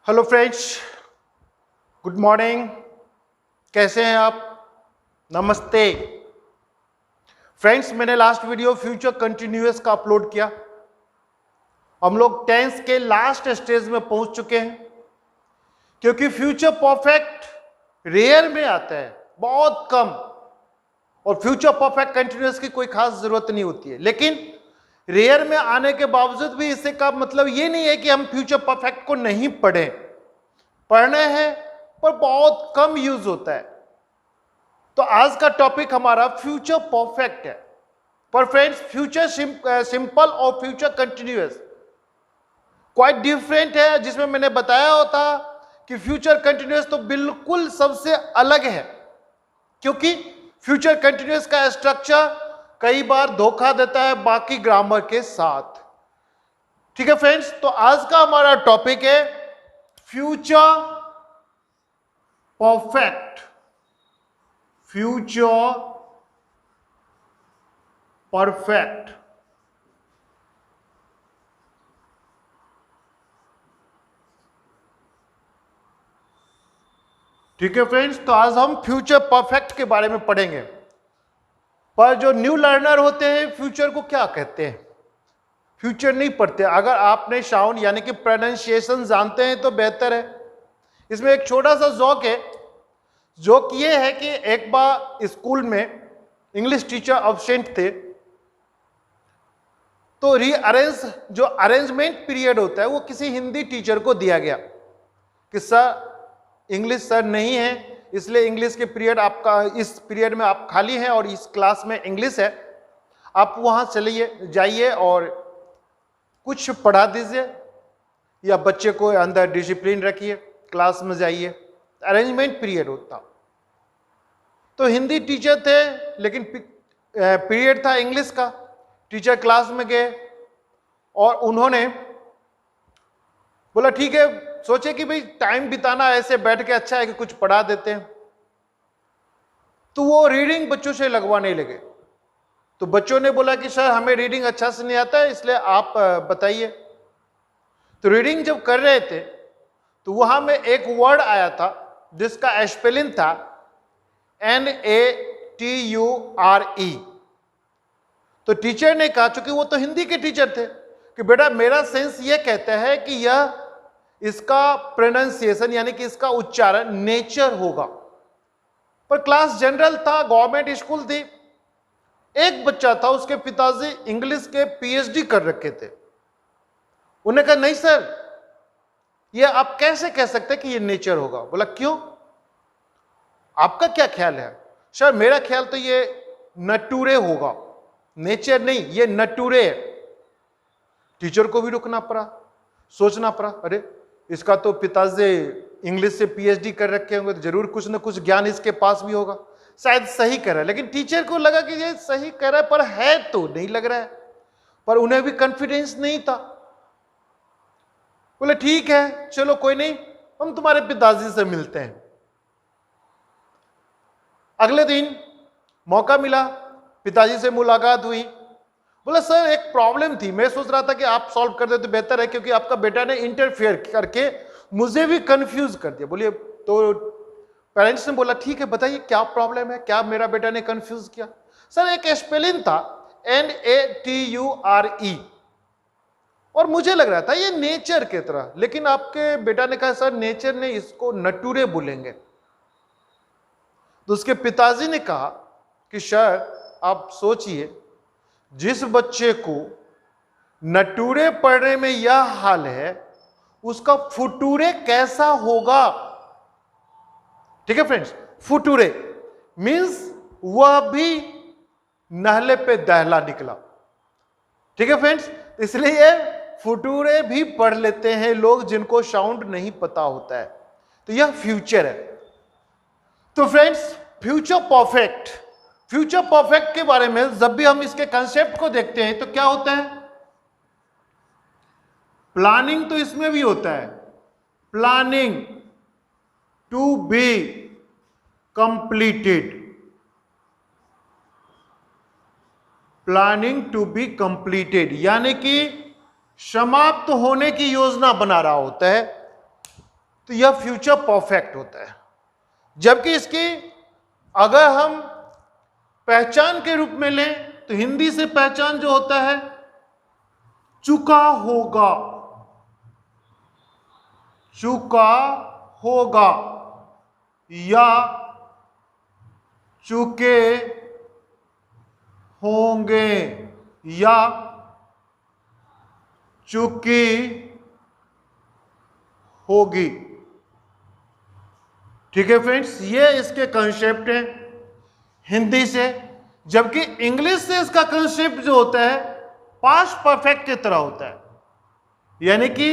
Hello friends, good morning. कैसे हैं आप? नमस्ते फ्रेंड्स। मैंने लास्ट वीडियो फ्यूचर कंटिन्यूअस का अपलोड किया। हम लोग टेंस के लास्ट स्टेज में पहुंच चुके हैं, क्योंकि फ्यूचर परफेक्ट रेयर में आता है, बहुत कम। और फ्यूचर परफेक्ट कंटिन्यूअस की कोई खास जरूरत नहीं होती है, लेकिन रेयर में आने के बावजूद भी इससे का मतलब ये नहीं है कि हम फ्यूचर परफेक्ट को नहीं पढ़ें। पढ़ने हैं, पर बहुत कम यूज होता है। तो आज का टॉपिक हमारा फ्यूचर परफेक्ट है। पर फ्रेंड्स, फ्यूचर सिंपल और फ्यूचर कंटिन्यूअस क्वाइट डिफरेंट है। जिसमें मैंने बताया होता कि फ्यूचर कंटिन्यूअस तो बिल्कुल सबसे अलग है, क्योंकि फ्यूचर कंटिन्यूअस का स्ट्रक्चर कई बार धोखा देता है बाकी ग्रामर के साथ। ठीक है फ्रेंड्स, तो आज का हमारा टॉपिक है फ्यूचर परफेक्ट। Future perfect. ठीक है फ्रेंड्स, तो आज हम फ्यूचर परफेक्ट के बारे में पढ़ेंगे। पर जो न्यू लर्नर होते हैं, फ्यूचर को क्या कहते हैं? फ्यूचर नहीं पढ़ते। अगर आपने साउंड यानी कि प्रोनाउंसिएशन जानते हैं तो बेहतर है। इसमें एक छोटा सा जोक है। जोक ये है कि एक बार स्कूल में इंग्लिश टीचर अब्सेंट थे, तो जो अरेंजमेंट पीरियड होता है वो किसी हिंदी टीचर को दिया गया कि सर इंग्लिश सर नहीं है, इसलिए इंग्लिश के पीरियड आपका, इस पीरियड में आप खाली हैं और इस क्लास में इंग्लिश है, आप वहां चलिए जाइए और कुछ पढ़ा दीजिए या बच्चे को अंदर डिसिप्लिन रखिए, क्लास में जाइए। अरेंजमेंट पीरियड होता। तो हिंदी टीचर थे, लेकिन पीरियड था इंग्लिश का। टीचर क्लास में गए और उन्होंने बोला ठीक है, सोचे कि भाई टाइम बिताना ऐसे बैठ के अच्छा है कि कुछ पढ़ा देते हैं। तो वो रीडिंग बच्चों से लगवाने लगे। तो बच्चों ने बोला कि सर हमें रीडिंग अच्छा से नहीं आता है, इसलिए आप बताइए। तो रीडिंग जब कर रहे थे तो वहां में एक वर्ड आया था जिसका स्पेलिंग था NATURE। तो टीचर ने कहा, चूंकि वो तो हिंदी के टीचर थे, कि बेटा मेरा सेंस ये कहता है कि यह इसका प्रोनाउंसिएशन यानी कि इसका उच्चारण नेचर होगा। पर क्लास जनरल था, गवर्नमेंट स्कूल थी। एक बच्चा था, उसके पिताजी इंग्लिश के PhD कर रखे थे। उन्होंने कहा नहीं सर, ये आप कैसे कह सकते हैं कि ये नेचर होगा? बोला क्यों, आपका क्या ख्याल है? सर मेरा ख्याल तो ये नटूरे होगा, नेचर नहीं, ये नटूरे है। टीचर को भी रुकना पड़ा, सोचना पड़ा, अरे इसका तो पिताजी इंग्लिश से PhD कर रखे होंगे, तो जरूर कुछ ना कुछ ज्ञान इसके पास भी होगा, शायद सही कर रहा है। लेकिन टीचर को लगा कि ये सही कर रहा है, पर है तो नहीं लग रहा है। पर उन्हें भी कॉन्फिडेंस नहीं था। बोले ठीक है, चलो कोई नहीं, हम तुम्हारे पिताजी से मिलते हैं। अगले दिन मौका मिला, पिताजी से मुलाकात हुई। बोला सर एक प्रॉब्लम थी, मैं सोच रहा था कि आप सॉल्व कर दे तो बेहतर है, क्योंकि आपका बेटा ने इंटरफेयर करके मुझे भी कंफ्यूज कर दिया। बोलिए। तो पेरेंट्स ने बोला ठीक है बताइए क्या प्रॉब्लम है, क्या मेरा बेटा ने कंफ्यूज किया? सर एक स्पेलिंग था NATURE और मुझे लग रहा था ये नेचर की तरह, लेकिन आपके बेटा ने कहा सर नेचर ने, इसको नटूरे बोलेंगे। तो उसके पिताजी ने कहा कि सर आप सोचिए, जिस बच्चे को नटूरे पढ़ने में यह हाल है, उसका फुटूरे कैसा होगा? ठीक है फ्रेंड्स, फुटूरे मींस वह भी नहले पे दहला निकला। ठीक है फ्रेंड्स, इसलिए फुटूरे भी पढ़ लेते हैं लोग जिनको साउंड नहीं पता होता है। तो यह फ्यूचर है। तो फ्रेंड्स, फ्यूचर परफेक्ट के बारे में जब भी हम इसके कंसेप्ट को देखते हैं तो क्या होता है? प्लानिंग तो इसमें भी होता है, planning to be completed. Planning to be completed यानी कि समाप्त होने की योजना बना रहा होता है। तो यह फ्यूचर परफेक्ट होता है। जबकि इसकी अगर हम पहचान के रूप में लें तो हिंदी से पहचान जो होता है चुका होगा, चुका होगा या चुके होंगे या चुकी होगी। ठीक है फ्रेंड्स, ये इसके कंसेप्ट हैं हिंदी से। जबकि इंग्लिश से इसका कंसेप्ट जो होता है पास्ट परफेक्ट की तरह होता है, यानी कि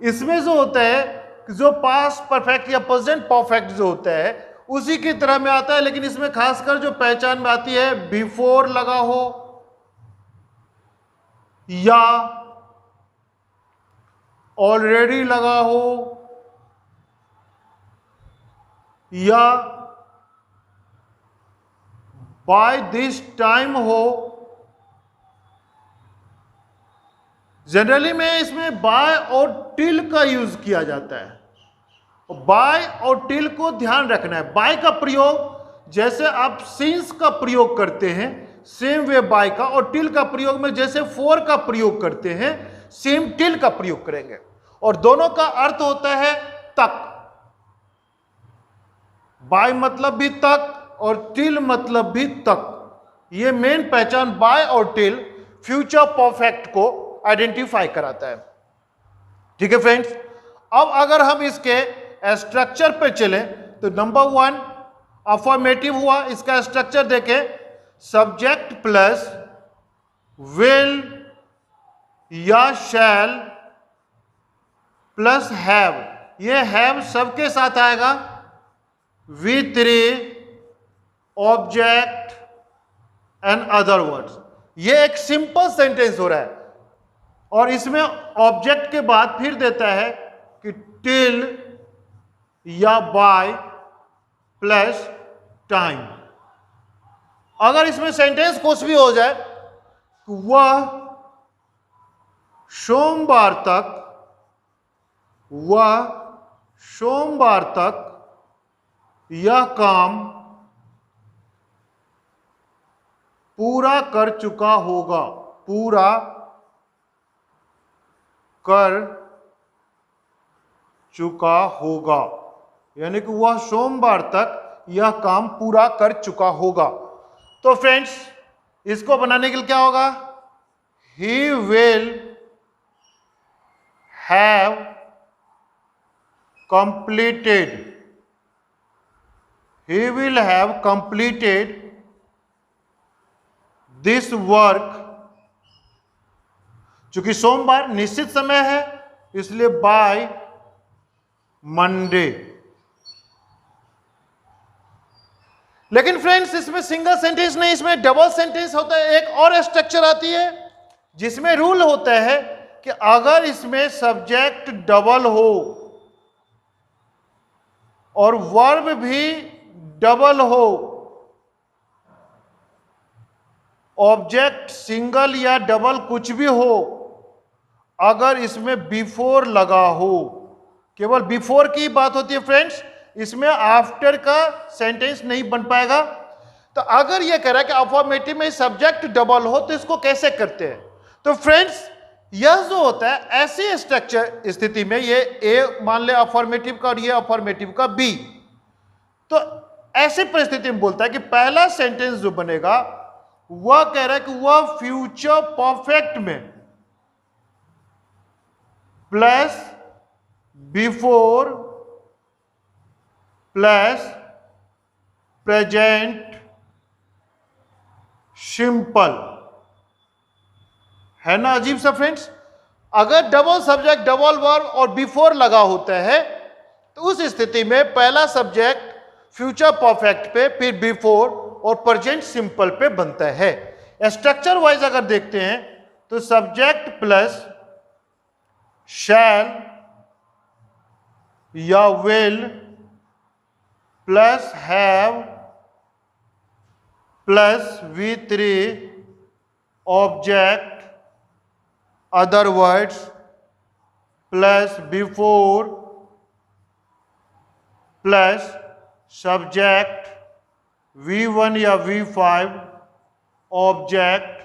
इसमें जो होता है जो पास्ट परफेक्ट या प्रेजेंट परफेक्ट जो होता है उसी की तरह में आता है, लेकिन इसमें खासकर जो पहचान में आती है बिफोर लगा हो या ऑलरेडी लगा हो या बाय दिस टाइम हो। जनरली में इसमें बाय और टिल का यूज किया जाता है। बाय और टिल को ध्यान रखना है। बाय का प्रयोग जैसे आप सिंस का प्रयोग करते हैं सेम वे बाय का, और टिल का प्रयोग में जैसे फॉर का प्रयोग करते हैं सेम टिल का प्रयोग करेंगे, और दोनों का अर्थ होता है तक। बाय मतलब भी तक और टिल मतलब भी तक। ये मेन पहचान बाय और टिल फ्यूचर परफेक्ट को आइडेंटिफाई कराता है। ठीक है फ्रेंड्स, अब अगर हम इसके स्ट्रक्चर पे चले तो नंबर 1 अफर्मेटिव हुआ। इसका स्ट्रक्चर देखें, सब्जेक्ट प्लस विल या शैल प्लस हैव। ये हैव सबके साथ आएगा with object and other words. ये एक सिंपल सेंटेंस हो रहा है और इसमें ऑब्जेक्ट के बाद फिर देता है कि टिल या बाय प्लस टाइम। अगर इसमें सेंटेंस कुछ भी हो जाए तो वह सोमवार तक यह काम पूरा कर चुका होगा, पूरा कर चुका होगा, यानी कि वह सोमवार तक यह काम पूरा कर चुका होगा। तो फ्रेंड्स, इसको बनाने के लिए क्या होगा? He will have completed, he will have completed this work। चूंकि सोमवार निश्चित समय है इसलिए बाय मंडे। लेकिन फ्रेंड्स, इसमें सिंगल सेंटेंस नहीं, इसमें डबल सेंटेंस होता है। एक और स्ट्रक्चर आती है जिसमें रूल होता है कि अगर इसमें सब्जेक्ट डबल हो और वर्ब भी डबल हो, ऑब्जेक्ट सिंगल या डबल कुछ भी हो, अगर इसमें बिफोर लगा हो, केवल बिफोर की बात होती है फ्रेंड्स, इसमें आफ्टर का सेंटेंस नहीं बन पाएगा। तो अगर यह कह रहा है कि अफर्मेटिव में सब्जेक्ट डबल हो तो इसको कैसे करते हैं? तो फ्रेंड्स, यह जो होता है ऐसी स्ट्रक्चर स्थिति में, ये ए मान ले अफर्मेटिव का और ये अफर्मेटिव का बी, तो ऐसी परिस्थिति में बोलता है कि पहला सेंटेंस जो बनेगा वह कह रहा है कि वह फ्यूचर परफेक्ट में plus before plus present simple है ना। अजीब सा फ्रेंड्स, अगर डबल सब्जेक्ट डबल वर्ब और बिफोर लगा होता है तो उस स्थिति में पहला सब्जेक्ट फ्यूचर परफेक्ट पे, फिर बिफोर और प्रेजेंट सिंपल पे बनता है। स्ट्रक्चर वाइज अगर देखते हैं तो सब्जेक्ट प्लस शैल या will plus have plus V3 object other words plus before plus subject V1 या V5 object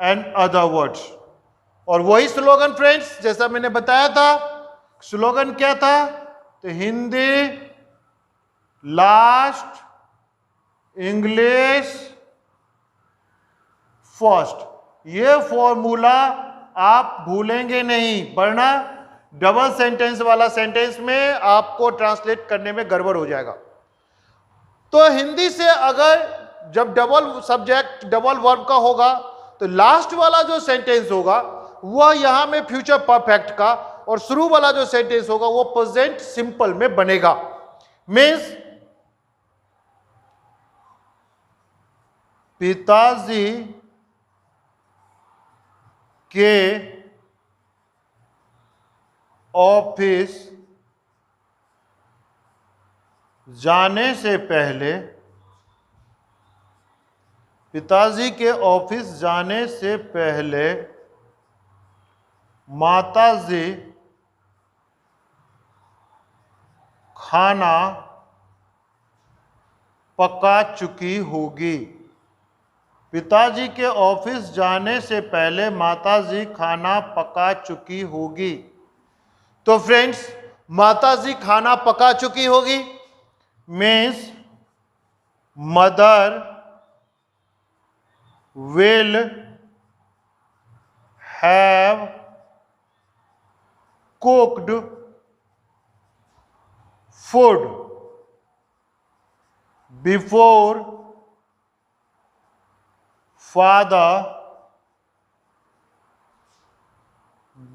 and other words. और वही स्लोगन फ्रेंड्स जैसा मैंने बताया था, स्लोगन क्या था? तो हिंदी लास्ट, इंग्लिश फर्स्ट। ये फॉर्मूला आप भूलेंगे नहीं, वरना डबल सेंटेंस वाला सेंटेंस में आपको ट्रांसलेट करने में गड़बड़ हो जाएगा। तो हिंदी से अगर जब डबल सब्जेक्ट डबल वर्ब का होगा तो लास्ट वाला जो सेंटेंस होगा वह यहां में फ्यूचर परफेक्ट का, और शुरू वाला जो सेंटेंस होगा वो प्रेजेंट सिंपल में बनेगा। मीन्स पिताजी के ऑफिस जाने से पहले, पिताजी के ऑफिस जाने से पहले माताजी खाना पका चुकी होगी। पिताजी के ऑफिस जाने से पहले माताजी खाना पका चुकी होगी। तो फ्रेंड्स, माताजी खाना पका चुकी होगी means mother will have cooked food before father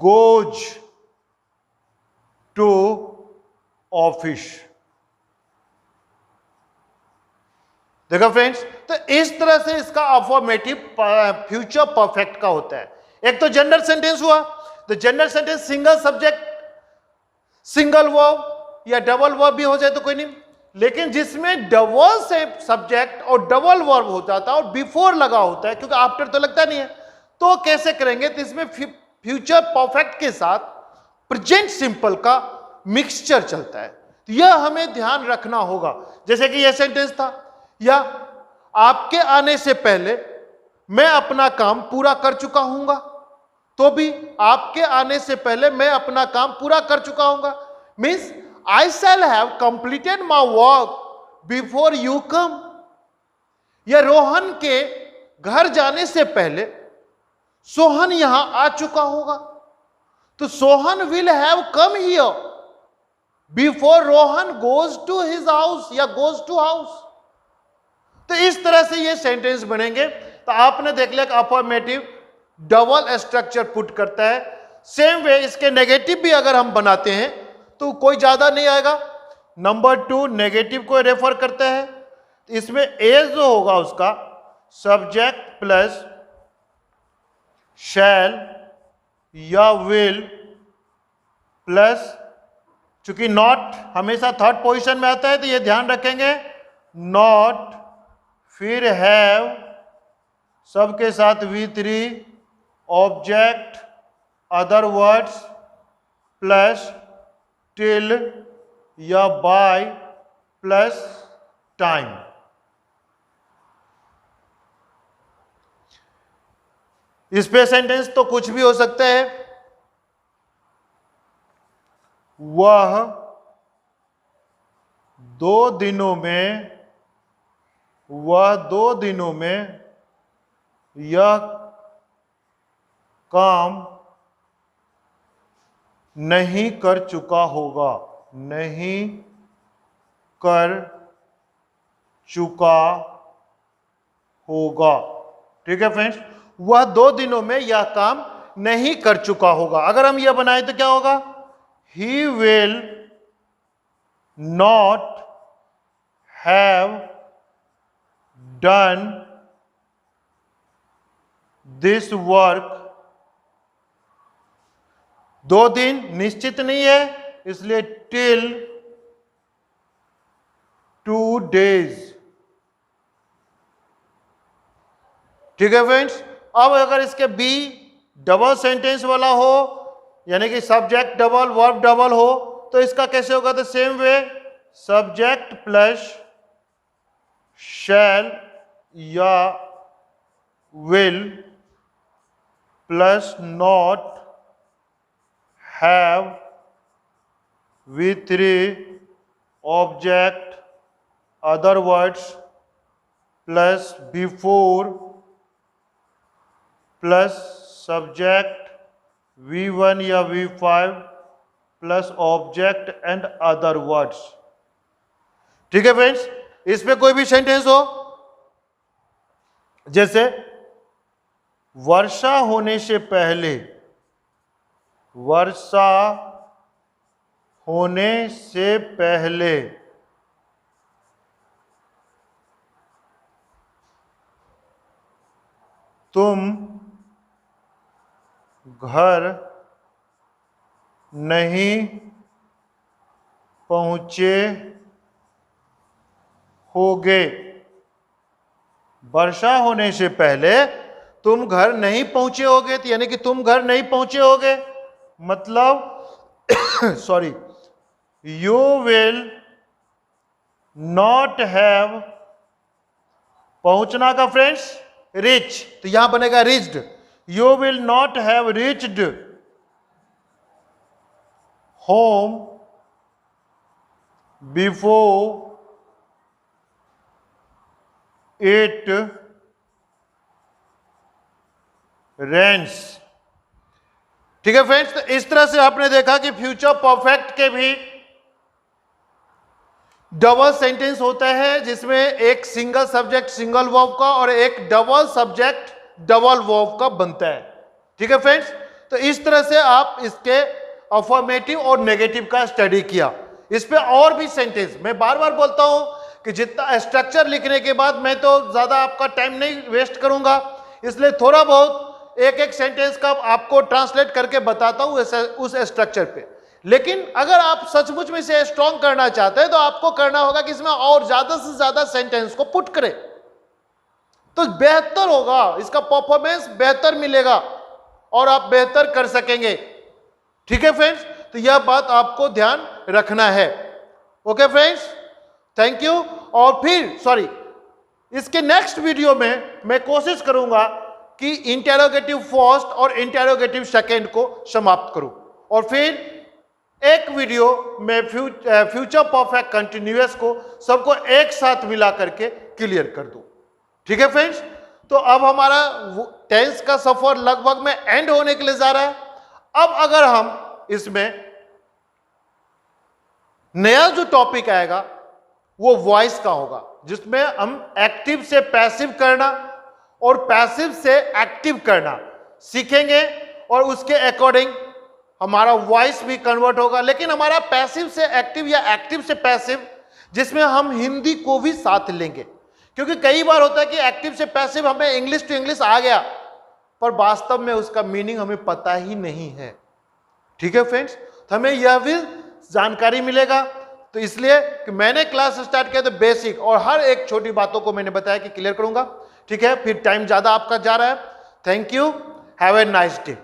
goes to office। देखो फ्रेंड्स, तो इस तरह से इसका अफर्मेटिव फ्यूचर परफेक्ट का होता है। एक तो जनरल सेंटेंस हुआ, तो general sentence single subject single verb या डबल वर्ब भी हो जाए तो कोई नहीं, लेकिन जिसमें डबल से सब्जेक्ट और डबल वर्ब हो जाता है और बिफोर लगा होता है, क्योंकि आफ्टर तो लगता नहीं है, तो कैसे करेंगे? तो इसमें फ्यूचर परफेक्ट के साथ प्रेजेंट सिंपल का मिक्सचर चलता है। तो यह हमें ध्यान रखना होगा। जैसे कि यह सेंटेंस था, या आपके आने से पहले मैं अपना काम पूरा कर चुका हूंगा, तो भी आपके आने से पहले मैं अपना काम पूरा कर चुका हूंगा means I shall have completed my work before you come। या रोहन के घर जाने से पहले सोहन यहां आ चुका होगा, तो Sohan will have come here before Rohan goes to his house या गोज टू हाउस। तो इस तरह से ये सेंटेंस बनेंगे। तो आपने देख लिया कि अफर्मेटिव डबल स्ट्रक्चर पुट करता है। सेम वे इसके नेगेटिव भी अगर हम बनाते हैं तो कोई ज्यादा नहीं आएगा। नंबर 2 नेगेटिव को रेफर करता है, इसमें ए जो होगा उसका सब्जेक्ट प्लस शैल या विल प्लस, चूंकि नॉट हमेशा थर्ड पोजीशन में आता है तो ये ध्यान रखेंगे, नॉट फिर हैव सबके साथ V3 object other words plus till या बाय प्लस टाइम। इस पे सेंटेंस तो कुछ भी हो सकता है। वह 2 दिनों में यह काम नहीं कर चुका होगा, नहीं कर चुका होगा। ठीक है फ्रेंड्स, वह 2 दिनों में यह काम नहीं कर चुका होगा। अगर हम यह बनाए तो क्या होगा? He will not have done this work. 2 दिन निश्चित नहीं है, इसलिए टिल 2 days। ठीक है फ्रेंड्स, अब अगर इसके बी डबल सेंटेंस वाला हो, यानी कि सब्जेक्ट डबल वर्ब डबल हो, तो इसका कैसे होगा? तो सेम वे सब्जेक्ट प्लस शैल या will plus not have V3 object other words plus before plus subject V1 या V5 plus object and other words. ठीक है फ्रेंड्स, इसमें कोई भी सेंटेंस हो, जैसे वर्षा होने से पहले, वर्षा होने से पहले तुम घर नहीं पहुंचे होगे। वर्षा होने से पहले तुम घर नहीं पहुंचे होगे, तो यानी कि तुम घर नहीं पहुंचे होगे मतलब sorry, you will not have, पहुंचना का फ्रेंड्स रिच, तो यहां बनेगा reached. You will not have reached home before it rains. ठीक है फ्रेंड्स, तो इस तरह से आपने देखा कि फ्यूचर परफेक्ट के भी डबल सेंटेंस होता है, जिसमें एक सिंगल सब्जेक्ट सिंगल वर्ब का और एक डबल सब्जेक्ट डबल वर्ब का बनता है। ठीक है फ्रेंड्स, तो इस तरह से आप इसके अफर्मेटिव और नेगेटिव का स्टडी किया। इस पे और भी सेंटेंस, मैं बार बार बोलता हूं कि जितना स्ट्रक्चर लिखने के बाद मैं तो ज्यादा आपका टाइम नहीं वेस्ट करूंगा, इसलिए थोड़ा बहुत एक एक सेंटेंस का आपको ट्रांसलेट करके बताता हूं उस स्ट्रक्चर पे। लेकिन अगर आप सचमुच में इसे स्ट्रॉन्ग करना चाहते हैं तो आपको करना होगा कि इसमें और ज्यादा से ज्यादा सेंटेंस को पुट करें, तो बेहतर होगा, इसका परफॉर्मेंस बेहतर मिलेगा और आप बेहतर कर सकेंगे। ठीक है फ्रेंड्स, तो यह बात आपको ध्यान रखना है। Okay friends, thank you. और फिर सॉरी, इसके नेक्स्ट वीडियो में मैं कोशिश करूंगा कि इंटेरोगेटिव फर्स्ट और इंटेरोगेटिव सेकंड को समाप्त करूं, और फिर एक वीडियो में फ्यूचर परफेक्ट कंटिन्यूअस को सबको एक साथ मिला करके क्लियर कर दूं। ठीक है फ्रेंड्स, तो अब हमारा टेंस का सफर लगभग में एंड होने के लिए जा रहा है। अब अगर हम इसमें नया जो टॉपिक आएगा वो वॉइस का होगा, जिसमें हम एक्टिव से पैसिव करना और पैसिव से एक्टिव करना सीखेंगे, और उसके अकॉर्डिंग हमारा वॉइस भी कन्वर्ट होगा। लेकिन हमारा पैसिव से एक्टिव या एक्टिव से पैसिव, जिसमें हम हिंदी को भी साथ लेंगे, क्योंकि कई बार होता है कि एक्टिव से पैसिव हमें इंग्लिश टू इंग्लिश आ गया, पर वास्तव में उसका मीनिंग हमें पता ही नहीं है। ठीक है फ्रेंड्स, तो हमें यह भी जानकारी मिलेगा। तो इसलिए कि मैंने क्लास स्टार्ट किया तो बेसिक और हर एक छोटी बातों को मैंने बताया कि क्लियर करूंगा। ठीक है, फिर टाइम ज्यादा आपका जा रहा है। Thank you, have a nice day.